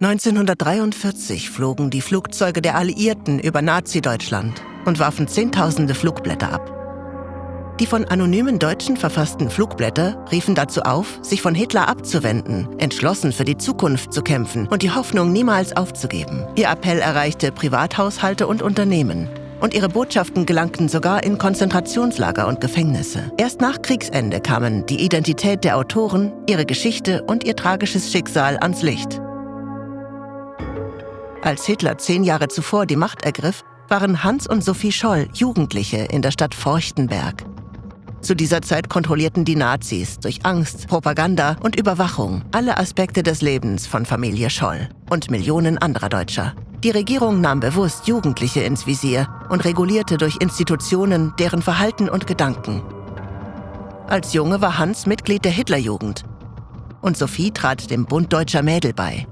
1943 flogen die Flugzeuge der Alliierten über Nazi-Deutschland und warfen Zehntausende Flugblätter ab. Die von anonymen Deutschen verfassten Flugblätter riefen dazu auf, sich von Hitler abzuwenden, entschlossen für die Zukunft zu kämpfen und die Hoffnung niemals aufzugeben. Ihr Appell erreichte Privathaushalte und Unternehmen. Und ihre Botschaften gelangten sogar in Konzentrationslager und Gefängnisse. Erst nach Kriegsende kamen die Identität der Autoren, ihre Geschichte und ihr tragisches Schicksal ans Licht. Als Hitler 10 Jahre zuvor die Macht ergriff, waren Hans und Sophie Scholl Jugendliche in der Stadt Forchtenberg. Zu dieser Zeit kontrollierten die Nazis durch Angst, Propaganda und Überwachung alle Aspekte des Lebens von Familie Scholl und Millionen anderer Deutscher. Die Regierung nahm bewusst Jugendliche ins Visier und regulierte durch Institutionen deren Verhalten und Gedanken. Als Junge war Hans Mitglied der Hitlerjugend und Sophie trat dem Bund Deutscher Mädel bei.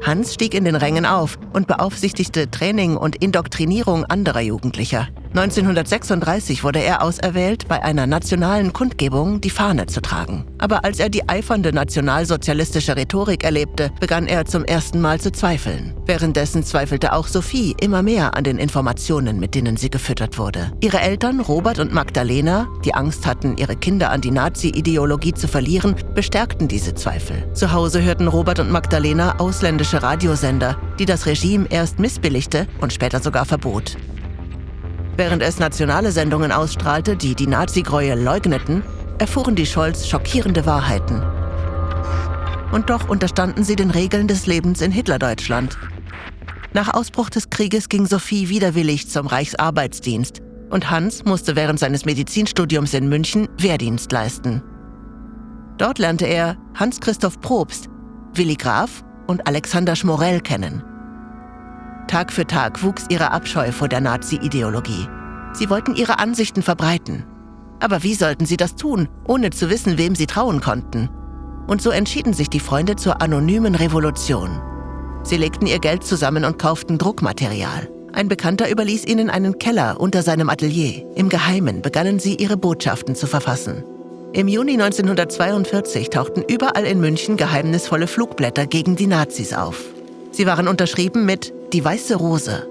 Hans stieg in den Rängen auf und beaufsichtigte Training und Indoktrinierung anderer Jugendlicher. 1936 wurde er auserwählt, bei einer nationalen Kundgebung die Fahne zu tragen. Aber als er die eifernde nationalsozialistische Rhetorik erlebte, begann er zum ersten Mal zu zweifeln. Währenddessen zweifelte auch Sophie immer mehr an den Informationen, mit denen sie gefüttert wurde. Ihre Eltern, Robert und Magdalena, die Angst hatten, ihre Kinder an die Nazi-Ideologie zu verlieren, bestärkten diese Zweifel. Zu Hause hörten Robert und Magdalena ausländische Radiosender, die das Regime erst missbilligte und später sogar verbot. Während es nationale Sendungen ausstrahlte, die die Nazi-Gräuel leugneten, erfuhren die Scholls schockierende Wahrheiten. Und doch unterstanden sie den Regeln des Lebens in Hitlerdeutschland. Nach Ausbruch des Krieges ging Sophie widerwillig zum Reichsarbeitsdienst und Hans musste während seines Medizinstudiums in München Wehrdienst leisten. Dort lernte er Hans-Christoph Probst, Willi Graf und Alexander Schmorell kennen. Tag für Tag wuchs ihre Abscheu vor der Nazi-Ideologie. Sie wollten ihre Ansichten verbreiten. Aber wie sollten sie das tun, ohne zu wissen, wem sie trauen konnten? Und so entschieden sich die Freunde zur anonymen Revolution. Sie legten ihr Geld zusammen und kauften Druckmaterial. Ein Bekannter überließ ihnen einen Keller unter seinem Atelier. Im Geheimen begannen sie, ihre Botschaften zu verfassen. Im Juni 1942 tauchten überall in München geheimnisvolle Flugblätter gegen die Nazis auf. Sie waren unterschrieben mit »Die Weiße Rose«.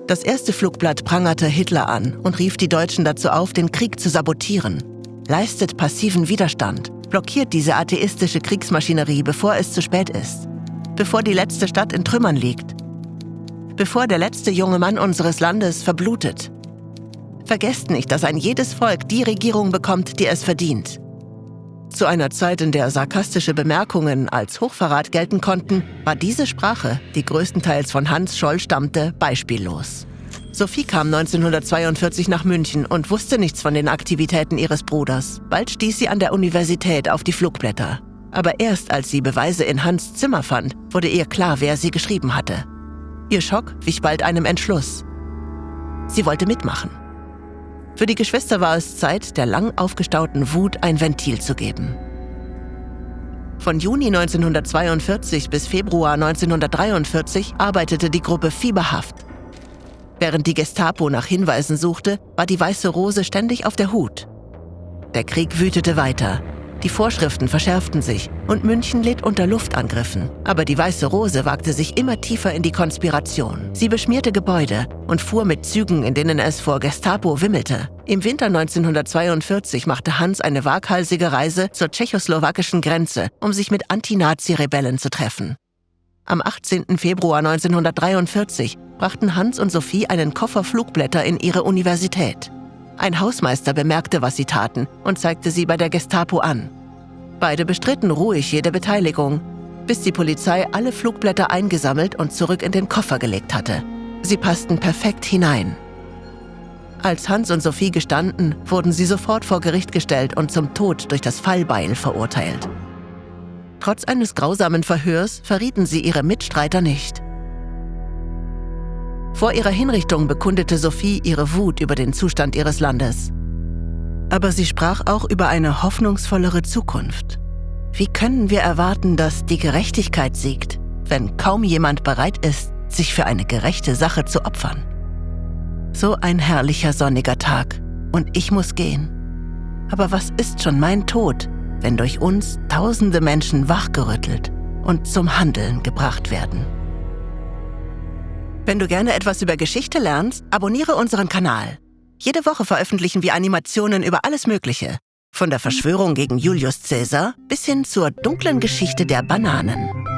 Das erste Flugblatt prangerte Hitler an und rief die Deutschen dazu auf, den Krieg zu sabotieren. Leistet passiven Widerstand, blockiert diese atheistische Kriegsmaschinerie, bevor es zu spät ist. Bevor die letzte Stadt in Trümmern liegt. Bevor der letzte junge Mann unseres Landes verblutet. Vergesst nicht, dass ein jedes Volk die Regierung bekommt, die es verdient. Zu einer Zeit, in der sarkastische Bemerkungen als Hochverrat gelten konnten, war diese Sprache, die größtenteils von Hans Scholl stammte, beispiellos. Sophie kam 1942 nach München und wusste nichts von den Aktivitäten ihres Bruders. Bald stieß sie an der Universität auf die Flugblätter. Aber erst als sie Beweise in Hans' Zimmer fand, wurde ihr klar, wer sie geschrieben hatte. Ihr Schock wich bald einem Entschluss. Sie wollte mitmachen. Für die Geschwister war es Zeit, der lang aufgestauten Wut ein Ventil zu geben. Von Juni 1942 bis Februar 1943 arbeitete die Gruppe fieberhaft. Während die Gestapo nach Hinweisen suchte, war die Weiße Rose ständig auf der Hut. Der Krieg wütete weiter. Die Vorschriften verschärften sich und München litt unter Luftangriffen. Aber die Weiße Rose wagte sich immer tiefer in die Konspiration. Sie beschmierte Gebäude und fuhr mit Zügen, in denen es vor Gestapo wimmelte. Im Winter 1942 machte Hans eine waghalsige Reise zur tschechoslowakischen Grenze, um sich mit Anti-Nazi-Rebellen zu treffen. Am 18. Februar 1943 brachten Hans und Sophie einen Koffer Flugblätter in ihre Universität. Ein Hausmeister bemerkte, was sie taten, und zeigte sie bei der Gestapo an. Beide bestritten ruhig jede Beteiligung, bis die Polizei alle Flugblätter eingesammelt und zurück in den Koffer gelegt hatte. Sie passten perfekt hinein. Als Hans und Sophie gestanden, wurden sie sofort vor Gericht gestellt und zum Tod durch das Fallbeil verurteilt. Trotz eines grausamen Verhörs verrieten sie ihre Mitstreiter nicht. Vor ihrer Hinrichtung bekundete Sophie ihre Wut über den Zustand ihres Landes. Aber sie sprach auch über eine hoffnungsvollere Zukunft. Wie können wir erwarten, dass die Gerechtigkeit siegt, wenn kaum jemand bereit ist, sich für eine gerechte Sache zu opfern? So ein herrlicher sonniger Tag und ich muss gehen. Aber was ist schon mein Tod, wenn durch uns tausende Menschen wachgerüttelt und zum Handeln gebracht werden. Wenn du gerne etwas über Geschichte lernst, abonniere unseren Kanal. Jede Woche veröffentlichen wir Animationen über alles Mögliche. Von der Verschwörung gegen Julius Caesar bis hin zur dunklen Geschichte der Bananen.